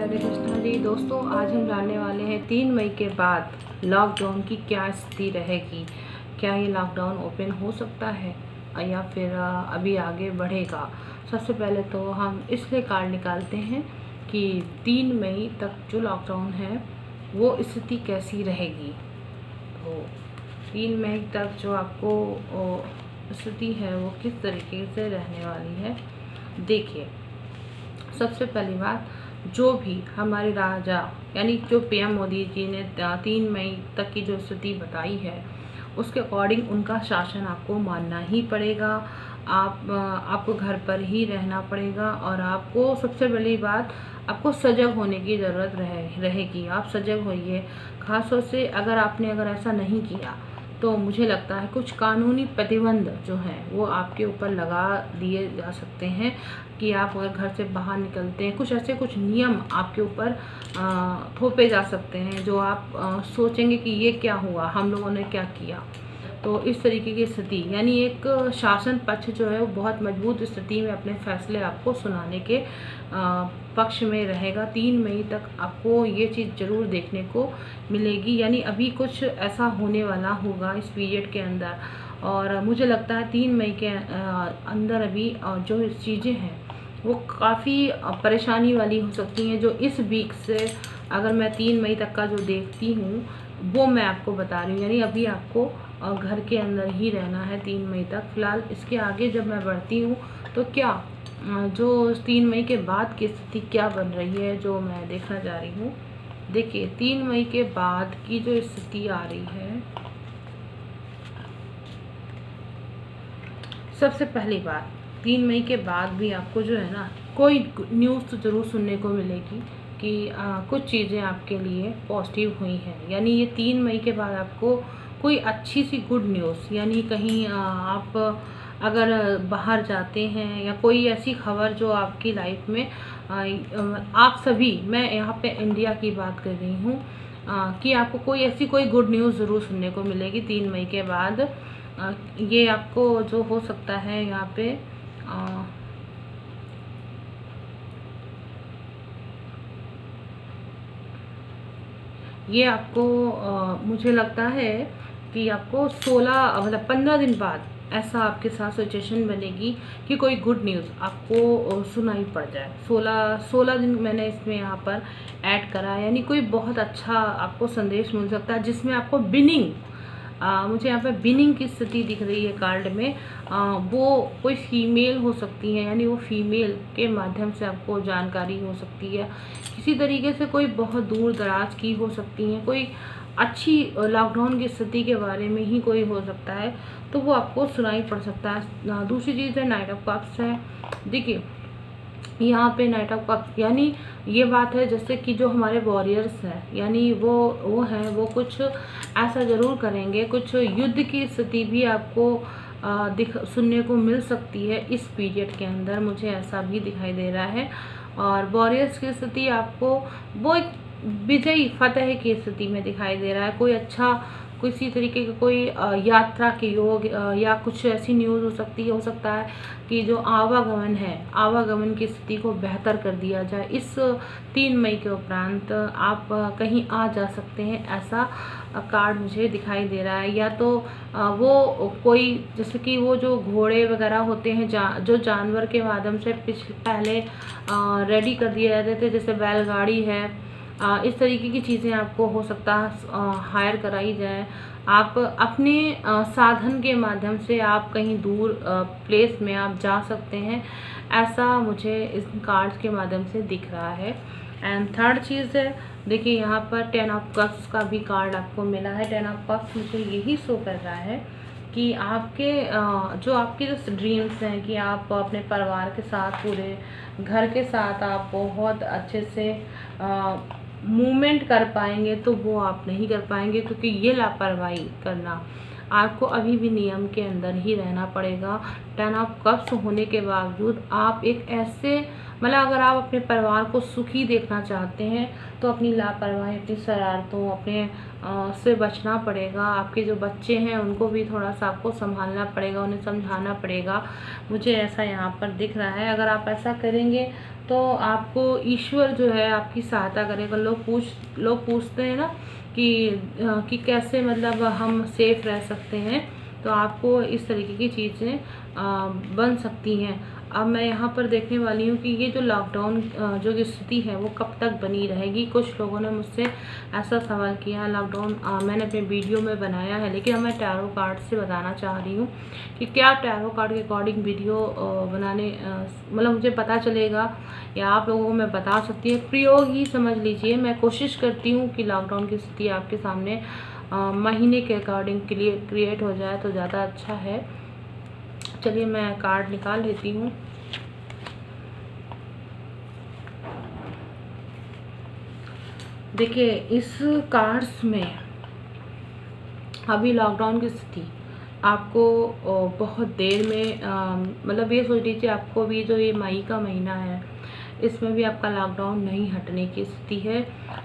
राधे कृष्णा जी। दोस्तों, आज हम जानने वाले हैं 3 मई के बाद लॉकडाउन की क्या स्थिति रहेगी। क्या ये लॉकडाउन ओपन हो सकता है या फिर अभी आगे बढ़ेगा। सबसे पहले तो हम इसलिए कार्ड निकालते हैं कि 3 मई तक जो लॉकडाउन है वो स्थिति कैसी रहेगी। तो 3 मई तक जो आपको स्थिति है वो किस तरीके से रहने वाली है। देखिए, सबसे पहली बात, जो भी हमारे राजा यानी जो पीएम मोदी जी ने 3 मई तक की जो स्थिति बताई है उसके अकॉर्डिंग उनका शासन आपको मानना ही पड़ेगा। आपको घर पर ही रहना पड़ेगा और आपको सबसे बड़ी बात, आपको सजग होने की ज़रूरत रहेगी। आप सजग होइए। ख़ासतौर से अगर ऐसा नहीं किया तो मुझे लगता है कुछ कानूनी प्रतिबंध जो हैं वो आपके ऊपर लगा दिए जा सकते हैं कि आप अगर घर से बाहर निकलते हैं, कुछ नियम आपके ऊपर थोपे जा सकते हैं जो आप सोचेंगे कि ये क्या हुआ, हम लोगों ने क्या किया। तो इस तरीके की स्थिति, यानी एक शासन पक्ष जो है वो बहुत मजबूत स्थिति में अपने फैसले आपको सुनाने के पक्ष में रहेगा। 3 मई तक आपको ये चीज़ ज़रूर देखने को मिलेगी, यानी अभी कुछ ऐसा होने वाला होगा इस पीरियड के अंदर। और मुझे लगता है 3 मई के अंदर अभी जो चीज़ें हैं वो काफ़ी परेशानी वाली हो सकती हैं। जो इस वीक से अगर मैं 3 मई तक का जो देखती हूँ वो मैं आपको बता रही हूँ, यानी अभी आपको घर के अंदर ही रहना है 3 मई तक। फ़िलहाल इसके आगे जब मैं बढ़ती हूँ तो क्या जो 3 मई के बाद की स्थिति क्या बन रही है जो मैं देखना चाह रही हूँ। देखिए, 3 मई के बाद की जो स्थिति आ रही है, सबसे पहली बात, 3 मई के बाद भी आपको जो है ना कोई न्यूज़ तो ज़रूर सुनने को मिलेगी कि कुछ चीज़ें आपके लिए पॉजिटिव हुई हैं। यानी ये 3 मई के बाद आपको कोई अच्छी सी गुड न्यूज़, यानी कहीं आप अगर बाहर जाते हैं या कोई ऐसी खबर जो आपकी लाइफ में आप सभी, मैं यहाँ पे इंडिया की बात कर रही हूँ, कि आपको कोई गुड न्यूज़ ज़रूर सुनने को मिलेगी 3 मई के बाद। ये आपको जो हो सकता है यहाँ पे ये आपको मुझे लगता है कि आपको 15 दिन बाद ऐसा आपके साथ सिचुएशन बनेगी कि कोई गुड न्यूज़ आपको सुनाई पड़ जाए। 16 दिन मैंने इसमें यहाँ पर ऐड करा है, यानी कोई बहुत अच्छा आपको संदेश मिल सकता है जिसमें आपको बिनिंग, मुझे यहाँ पे बिनिंग की स्थिति दिख रही है कार्ड में। वो कोई फीमेल हो सकती है, यानी वो फीमेल के माध्यम से आपको जानकारी हो सकती है। किसी तरीके से कोई बहुत दूर दराज की हो सकती है, कोई अच्छी लॉकडाउन की स्थिति के बारे में ही कोई हो सकता है, तो वो आपको सुनाई पड़ सकता है। दूसरी चीज़ है नाइट ऑफ कप्स है। देखिए, यहाँ पे नाइट ऑफ कप्स यानी ये बात है जैसे कि जो हमारे वॉरियर्स हैं, यानी वो हैं, वो कुछ ऐसा ज़रूर करेंगे। कुछ युद्ध की स्थिति भी आपको सुनने को मिल सकती है इस पीरियड के अंदर, मुझे ऐसा भी दिखाई दे रहा है। और वॉरियर्स की स्थिति आपको वो एक विजयी फतेह की स्थिति में दिखाई दे रहा है। कोई अच्छा, किसी तरीके का कोई यात्रा के योग या कुछ ऐसी न्यूज़ हो सकता है कि जो आवागमन है, आवागमन की स्थिति को बेहतर कर दिया जाए। इस 3 मई के उपरांत आप कहीं आ जा सकते हैं, ऐसा कार्ड मुझे दिखाई दे रहा है। या तो वो कोई, जैसे कि वो जो घोड़े वगैरह होते हैं जो जानवर के माध्यम से पहले रेडी कर दिए जाते थे, जैसे बैलगाड़ी है, इस तरीके की चीज़ें आपको हो सकता है हायर कराई जाए। आप अपने साधन के माध्यम से आप कहीं दूर प्लेस में आप जा सकते हैं, ऐसा मुझे इस कार्ड्स के माध्यम से दिख रहा है। एंड थर्ड चीज़ है, देखिए यहाँ पर 10 ऑफ कप्स का भी कार्ड आपको मिला है। 10 ऑफ कप्स मुझे यही शो कर रहा है कि आपके जो ड्रीम्स हैं कि आप अपने परिवार के साथ, पूरे घर के साथ आप बहुत अच्छे से मूवमेंट कर पाएंगे, तो वो आप नहीं कर पाएंगे, क्योंकि ये लापरवाही करना, आपको अभी भी नियम के अंदर ही रहना पड़ेगा। 10 ऑफ कप्स होने के बावजूद आप एक ऐसे मतलब अगर आप अपने परिवार को सुखी देखना चाहते हैं तो अपनी लापरवाही, अपनी शरारतों, अपने से बचना पड़ेगा। आपके जो बच्चे हैं उनको भी थोड़ा सा आपको संभालना पड़ेगा, उन्हें समझाना पड़ेगा। मुझे ऐसा यहाँ पर दिख रहा है। अगर आप ऐसा करेंगे तो आपको ईश्वर जो है आपकी सहायता करेगा। लोग पूछते हैं ना कि कैसे मतलब हम सेफ रह सकते हैं, तो आपको इस तरीके की चीज़ें बन सकती हैं। अब मैं यहाँ पर देखने वाली हूँ कि ये जो लॉकडाउन जो स्थिति है वो कब तक बनी रहेगी। कुछ लोगों ने मुझसे ऐसा सवाल किया है। लॉकडाउन मैंने अपने वीडियो में बनाया है, लेकिन मैं टैरो कार्ड से बताना चाह रही हूँ कि क्या टैरो कार्ड के अकॉर्डिंग वीडियो बनाने मतलब मुझे पता चलेगा या आप लोगों को मैं बता सकती हूँ। प्रयोग ही समझ लीजिए। मैं कोशिश करती हूँ कि लॉकडाउन की स्थिति आपके सामने महीने के अकॉर्डिंग क्रिएट हो जाए तो ज़्यादा अच्छा है। चलिए मैं कार्ड निकाल लेती हूँ। देखिए इस कार्ड्स में अभी लॉकडाउन की स्थिति आपको बहुत देर में मतलब ये सोच लीजिए आपको भी जो ये मई का महीना है इसमें भी आपका लॉकडाउन नहीं हटने की स्थिति है।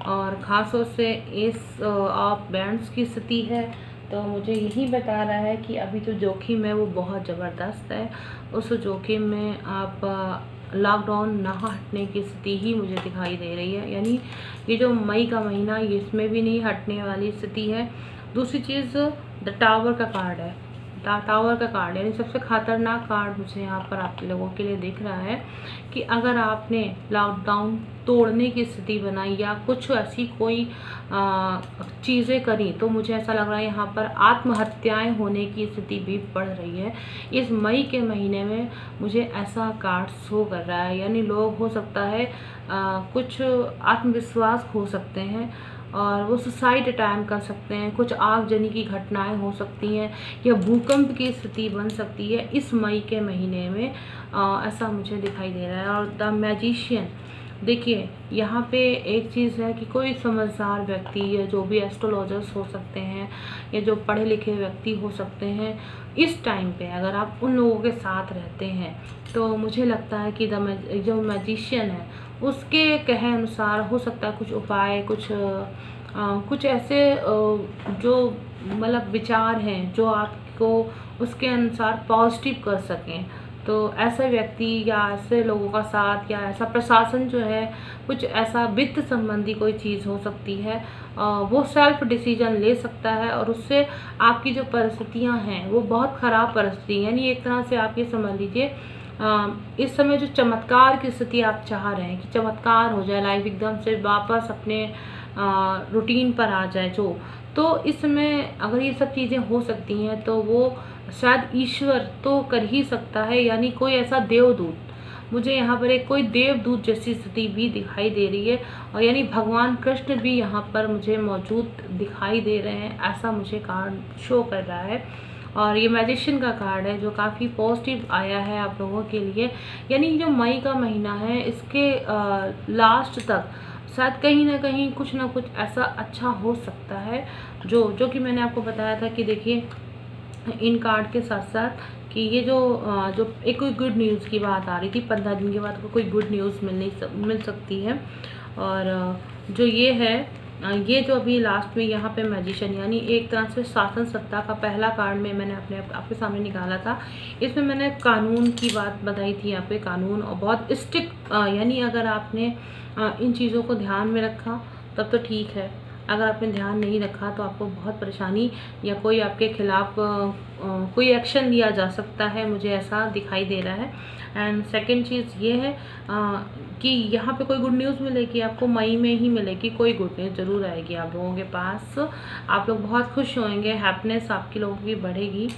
और ख़ास तौर से इस ऑफ बैंड्स की स्थिति है, तो मुझे यही बता रहा है कि अभी जो जोखिम है वो बहुत ज़बरदस्त है। उस जोखिम में आप लॉकडाउन ना हटने की स्थिति ही मुझे दिखाई दे रही है। यानी ये जो मई का महीना इसमें भी नहीं हटने वाली स्थिति है। दूसरी चीज़ द टावर का कार्ड है। टावर का कार्ड यानी सबसे खतरनाक कार्ड मुझे यहाँ पर आप लोगों के लिए दिख रहा है कि अगर आपने लॉकडाउन तोड़ने की स्थिति बनाई या कुछ ऐसी कोई चीज़ें करी, तो मुझे ऐसा लग रहा है यहाँ पर आत्महत्याएं होने की स्थिति भी बढ़ रही है इस मई के महीने में। मुझे ऐसा कार्ड शो कर रहा है। यानी लोग हो सकता है कुछ आत्मविश्वास खो सकते हैं और वो सुसाइड अटैम्प्ट कर सकते हैं। कुछ आगजनी की घटनाएं हो सकती हैं या भूकंप की स्थिति बन सकती है इस मई के महीने में। ऐसा मुझे दिखाई दे रहा है। और द मैजिशियन, देखिए यहाँ पे एक चीज़ है कि कोई समझदार व्यक्ति या जो भी एस्ट्रोलॉजर्स हो सकते हैं या जो पढ़े लिखे व्यक्ति हो सकते हैं, इस टाइम पे अगर आप उन लोगों के साथ रहते हैं तो मुझे लगता है कि जो मैजिशियन है उसके कहे अनुसार हो सकता है कुछ उपाय, कुछ ऐसे जो मतलब विचार हैं जो आपको उसके अनुसार पॉजिटिव कर सकें। तो ऐसे व्यक्ति या ऐसे लोगों का साथ या ऐसा प्रशासन जो है, कुछ ऐसा वित्त संबंधी कोई चीज़ हो सकती है, वो सेल्फ डिसीजन ले सकता है और उससे आपकी जो परिस्थितियां हैं वो बहुत ख़राब परिस्थिति, यानी एक तरह से आप ये समझ लीजिए इस समय जो चमत्कार की स्थिति आप चाह रहे हैं कि चमत्कार हो जाए, लाइफ एकदम से वापस अपने रूटीन पर आ जाए तो इस समय अगर ये सब चीज़ें हो सकती हैं तो वो शायद ईश्वर तो कर ही सकता है। यानी कोई ऐसा देवदूत, मुझे यहाँ पर एक कोई देवदूत जैसी स्थिति भी दिखाई दे रही है और यानी भगवान कृष्ण भी यहाँ पर मुझे मौजूद दिखाई दे रहे हैं, ऐसा मुझे कार्ड शो कर रहा है। और ये मैजिशियन का कार्ड है जो काफ़ी पॉजिटिव आया है आप लोगों के लिए। यानी जो मई का महीना है इसके लास्ट तक शायद कहीं ना कहीं कुछ ना कुछ ऐसा अच्छा हो सकता है जो कि मैंने आपको बताया था कि देखिए इन कार्ड के साथ साथ कि ये जो एक कोई गुड न्यूज़ की बात आ रही थी, 15 दिन के बाद कोई गुड न्यूज़ मिल सकती है। और जो ये है ये जो अभी लास्ट में यहाँ पे मैजिशियन यानी एक तरह से शासन सत्ता का पहला कार्ड में मैंने आपके सामने निकाला था। इसमें मैंने कानून की बात बताई थी, यहाँ पे कानून और बहुत स्ट्रिक्ट, यानी अगर आपने इन चीज़ों को ध्यान में रखा तब तो ठीक है, अगर आपने ध्यान नहीं रखा तो आपको बहुत परेशानी या कोई आपके खिलाफ कोई एक्शन लिया जा सकता है, मुझे ऐसा दिखाई दे रहा है। एंड सेकंड चीज़ ये है कि यहाँ पे कोई गुड न्यूज़ मिलेगी आपको, मई में ही मिलेगी, कोई गुड न्यूज़ ज़रूर आएगी आप लोगों के पास। आप लोग बहुत खुश होंगे, हैप्पीनेस आपकी लोगों की बढ़ेगी।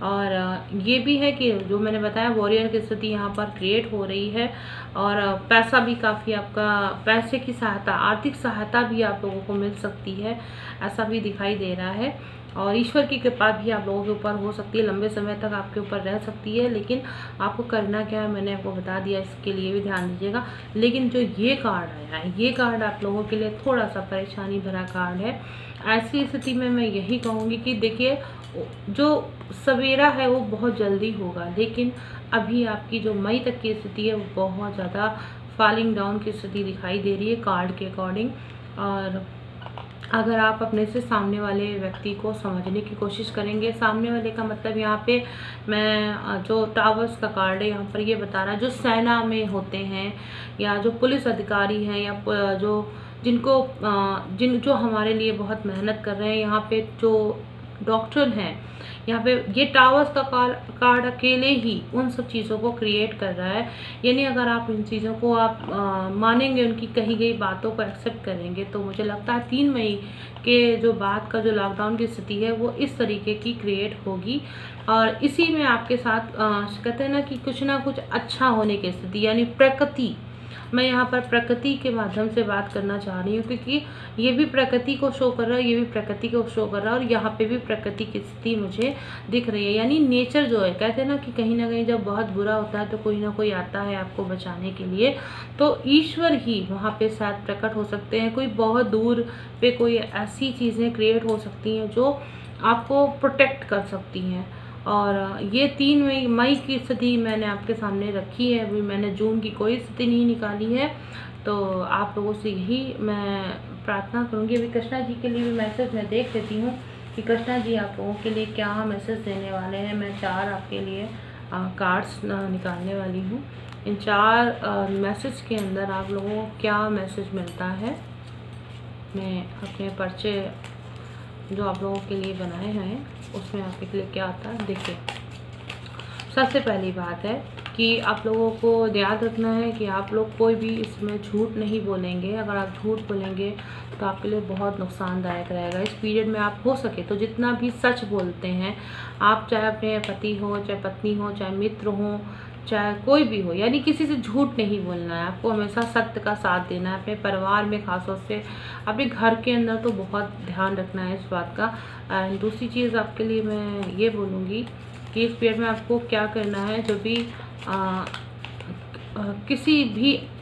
और ये भी है कि जो मैंने बताया वॉरियर की स्थिति यहाँ पर क्रिएट हो रही है और पैसा भी काफ़ी आपका, पैसे की सहायता, आर्थिक सहायता भी आप लोगों को मिल सकती है, ऐसा भी दिखाई दे रहा है। और ईश्वर की कृपा भी आप लोगों के ऊपर हो सकती है, लंबे समय तक आपके ऊपर रह सकती है। लेकिन आपको करना क्या है मैंने आपको बता दिया, इसके लिए भी ध्यान दीजिएगा। लेकिन जो ये कार्ड आया है, ये कार्ड आप लोगों के लिए थोड़ा सा परेशानी भरा कार्ड है। ऐसी स्थिति में मैं यही कहूँगी कि देखिए जो सवेरा है वो बहुत जल्दी होगा, लेकिन अभी आपकी जो मई तक की स्थिति है वो बहुत ज़्यादा फॉलिंग डाउन की स्थिति दिखाई दे रही है कार्ड के अकॉर्डिंग। और अगर आप अपने से सामने वाले व्यक्ति को समझने की कोशिश करेंगे, सामने वाले का मतलब यहाँ पे मैं जो टावर्स का कार्ड है यहाँ पर ये बता रहा है, जो सेना में होते हैं या जो पुलिस अधिकारी हैं या जो जो हमारे लिए बहुत मेहनत कर रहे हैं, यहाँ पे जो डॉक्टर हैं, यहाँ पे ये टावर्स का कार्ड अकेले ही उन सब चीज़ों को क्रिएट कर रहा है। यानी अगर आप इन चीज़ों को आप मानेंगे, उनकी कही गई बातों को एक्सेप्ट करेंगे, तो मुझे लगता है 3 मई के जो बाद का जो लॉकडाउन की स्थिति है वो इस तरीके की क्रिएट होगी। और इसी में आपके साथ कहते हैं ना कुछ अच्छा होने की स्थिति, यानी प्रकृति, मैं यहाँ पर प्रकृति के माध्यम से बात करना चाह रही हूँ, क्योंकि ये भी प्रकृति को शो कर रहा है, ये भी प्रकृति को शो कर रहा है, और यहाँ पे भी प्रकृति की स्थिति मुझे दिख रही है। यानी नेचर जो है, कहते हैं ना कि कहीं ना कहीं जब बहुत बुरा होता है तो कोई ना कोई आता है आपको बचाने के लिए, तो ईश्वर ही वहाँ पे शायद प्रकट हो सकते हैं। कोई बहुत दूर पे कोई ऐसी चीज़ें क्रिएट हो सकती हैं जो आपको प्रोटेक्ट कर सकती हैं। और ये 3 मई की स्थिति मैंने आपके सामने रखी है, अभी मैंने जून की कोई स्थिति नहीं निकाली है। तो आप लोगों से यही मैं प्रार्थना करूँगी। अभी कृष्णा जी के लिए भी मैसेज मैं देख लेती हूँ कि कृष्णा जी आप लोगों के लिए क्या मैसेज देने वाले हैं। मैं 4 आपके लिए कार्ड्स निकालने वाली हूँ। इन 4 मैसेज के अंदर आप लोगों को क्या मैसेज मिलता है, मैं अपने पर्चे जो आप लोगों के लिए बनाए हैं उसमें आपके लिए क्या आता है। देखिए, सबसे पहली बात है कि आप लोगों को याद रखना है कि आप लोग कोई भी इसमें झूठ नहीं बोलेंगे। अगर आप झूठ बोलेंगे तो आपके लिए बहुत नुकसानदायक रहेगा। इस पीरियड में आप हो सके तो जितना भी सच बोलते हैं आप, चाहे अपने पति हो, चाहे पत्नी हो, चाहे मित्र हो, चाहे कोई भी हो, यानी किसी से झूठ नहीं बोलना है। आपको हमेशा सत्य का साथ देना है। अपने परिवार में खासतौर से अपने घर के अंदर तो बहुत ध्यान रखना है इस बात का। एंड दूसरी चीज़ आपके लिए मैं ये बोलूँगी कि इस पीरियड में आपको क्या करना है, जो भी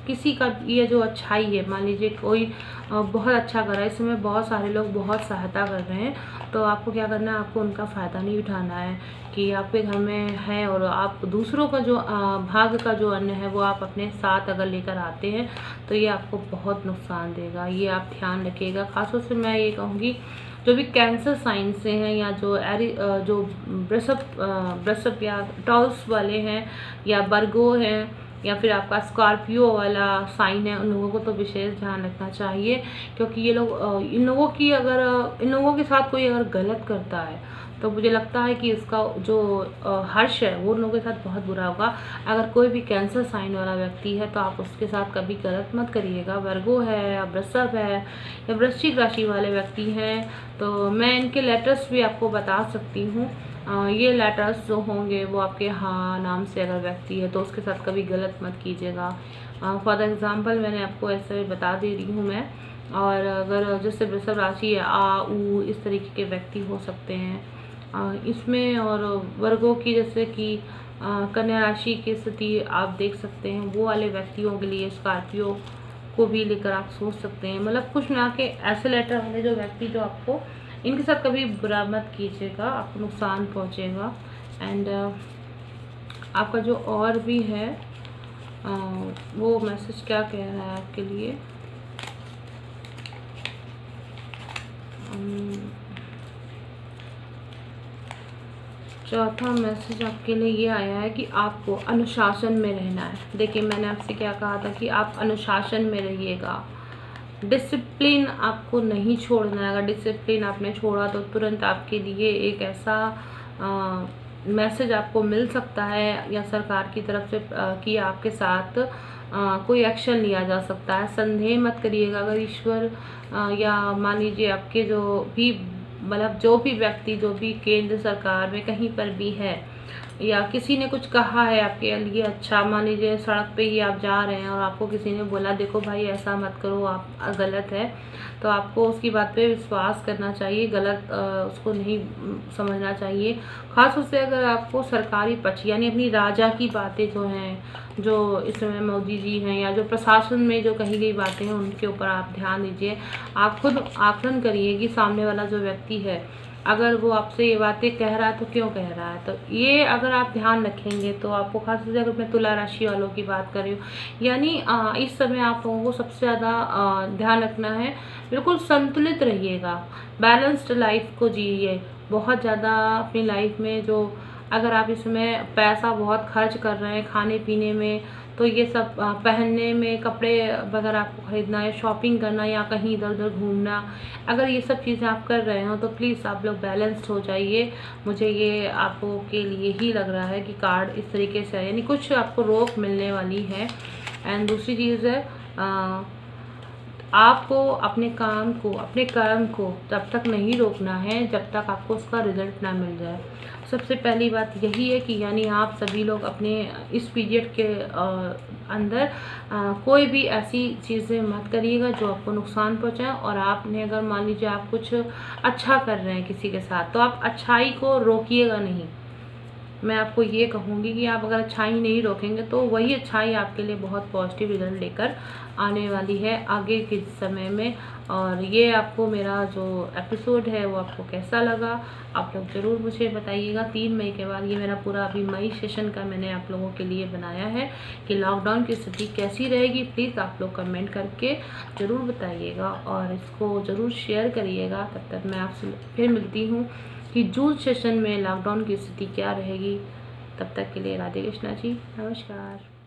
किसी का ये जो अच्छाई है, मान लीजिए कोई बहुत अच्छा कर रहा है, इस समय बहुत सारे लोग बहुत सहायता कर रहे हैं, तो आपको क्या करना है, आपको उनका फ़ायदा नहीं उठाना है कि आपके घर में है और आप दूसरों का जो भाग्य का जो अन्न है वो आप अपने साथ अगर लेकर आते हैं तो ये आपको बहुत नुकसान देगा। ये आप ध्यान रखिएगा। खासतौर से मैं ये कहूँगी जो भी कैंसर साइन से हैं या जो वृषभ या टॉर्स वाले हैं या वर्गो हैं या फिर आपका स्कॉर्पियो वाला साइन है, उन लोगों को तो विशेष ध्यान रखना चाहिए, क्योंकि ये लोग इन लोगों के साथ कोई अगर गलत करता है तो मुझे लगता है कि इसका जो हर्ष है वो उन लोगों के साथ बहुत बुरा होगा। अगर कोई भी कैंसर साइन वाला व्यक्ति है तो आप उसके साथ कभी गलत मत करिएगा। वर्गो है या वृषभ है या वृश्चिक राशि वाले व्यक्ति हैं तो मैं इनके लेटर्स भी आपको बता सकती हूँ। ये लेटर्स जो होंगे वो आपके हाँ नाम से अगर व्यक्ति है तो उसके साथ कभी गलत मत कीजिएगा। फॉर एग्ज़ाम्पल मैंने आपको ऐसे बता दे रही हूँ मैं। और अगर जैसे वृषभ राशि है, आ ऊ इस तरीके के व्यक्ति हो सकते हैं इसमें। और वर्गों की जैसे कि कन्या राशि की स्थिति आप देख सकते हैं, वो वाले व्यक्तियों के लिए स्कॉर्पियो को भी लेकर आप सोच सकते हैं। मतलब कुछ मिला के ऐसे लेटर वाले जो व्यक्ति जो आपको, इनके साथ कभी बुरा मत कीजिएगा, आपको नुकसान पहुंचेगा। एंड आपका जो और भी है वो मैसेज क्या कह रहा है आपके लिए। चौथा मैसेज आपके लिए ये आया है कि आपको अनुशासन में रहना है। देखिए, मैंने आपसे क्या कहा था कि आप अनुशासन में रहिएगा, डिसिप्लिन आपको नहीं छोड़ना है। अगर डिसिप्लिन आपने छोड़ा तो तुरंत आपके लिए एक ऐसा मैसेज आपको मिल सकता है या सरकार की तरफ से कि आपके साथ कोई एक्शन लिया जा सकता है। संदेह मत करिएगा। अगर ईश्वर या मान लीजिए आपके जो भी जो भी व्यक्ति जो भी केंद्र सरकार में कहीं पर भी है या किसी ने कुछ कहा है आपके लिए अच्छा, मान लीजिए सड़क पे ही आप जा रहे हैं और आपको किसी ने बोला देखो भाई ऐसा मत करो, आप गलत है, तो आपको उसकी बात पे विश्वास करना चाहिए, गलत उसको नहीं समझना चाहिए। खास तौर से अगर आपको सरकारी पक्ष यानी अपनी राजा की बातें जो हैं, जो इस समय मोदी जी हैं या जो प्रशासन में जो कही गई बातें हैं उनके ऊपर आप ध्यान दीजिए। आप खुद आकलन करिए कि सामने वाला जो व्यक्ति है अगर वो आपसे ये बातें कह रहा है तो क्यों कह रहा है। तो ये अगर आप ध्यान रखेंगे तो आपको, खास तौर से अगर मैं तुला राशि वालों की बात कर रही हूँ, यानी इस समय आप लोगों को सबसे ज़्यादा ध्यान रखना है, बिल्कुल संतुलित रहिएगा, बैलेंस्ड लाइफ को जिए। बहुत ज़्यादा अपनी लाइफ में जो, अगर आप इसमें पैसा बहुत खर्च कर रहे हैं खाने पीने में, तो ये सब पहनने में, कपड़े वगैरह आपको ख़रीदना है, शॉपिंग करना या कहीं इधर उधर घूमना, अगर ये सब चीज़ें आप कर रहे हो तो प्लीज़ आप लोग बैलेंस्ड हो जाइए। मुझे ये आपको के लिए ही लग रहा है कि कार्ड इस तरीके से है, यानी कुछ आपको रोक मिलने वाली है। एंड दूसरी चीज़ है, आपको अपने काम को, अपने कर्म को तब तक नहीं रोकना है जब तक आपको उसका रिजल्ट ना मिल जाए। सबसे पहली बात यही है कि यानी आप सभी लोग अपने इस पीरियड के अंदर कोई भी ऐसी चीज़ें मत करिएगा जो आपको नुकसान पहुंचाए। और आपने अगर मान लीजिए आप कुछ अच्छा कर रहे हैं किसी के साथ, तो आप अच्छाई को रोकिएगा नहीं। मैं आपको ये कहूँगी कि आप अगर अच्छाई नहीं रोकेंगे तो वही अच्छाई आपके लिए बहुत पॉजिटिव रिजल्ट लेकर आने वाली है आगे के समय में। और ये आपको मेरा जो एपिसोड है वो आपको कैसा लगा, आप लोग ज़रूर मुझे बताइएगा। 3 मई के बाद ये मेरा पूरा अभी मई सेशन का मैंने आप लोगों के लिए बनाया है कि लॉकडाउन की स्थिति कैसी रहेगी। प्लीज़ आप लोग कमेंट करके ज़रूर बताइएगा और इसको ज़रूर शेयर करिएगा। तब तक मैं आपसे फिर मिलती हूँ कि जून सेशन में लॉकडाउन की स्थिति क्या रहेगी। तब तक के लिए राधे कृष्णा जी, नमस्कार।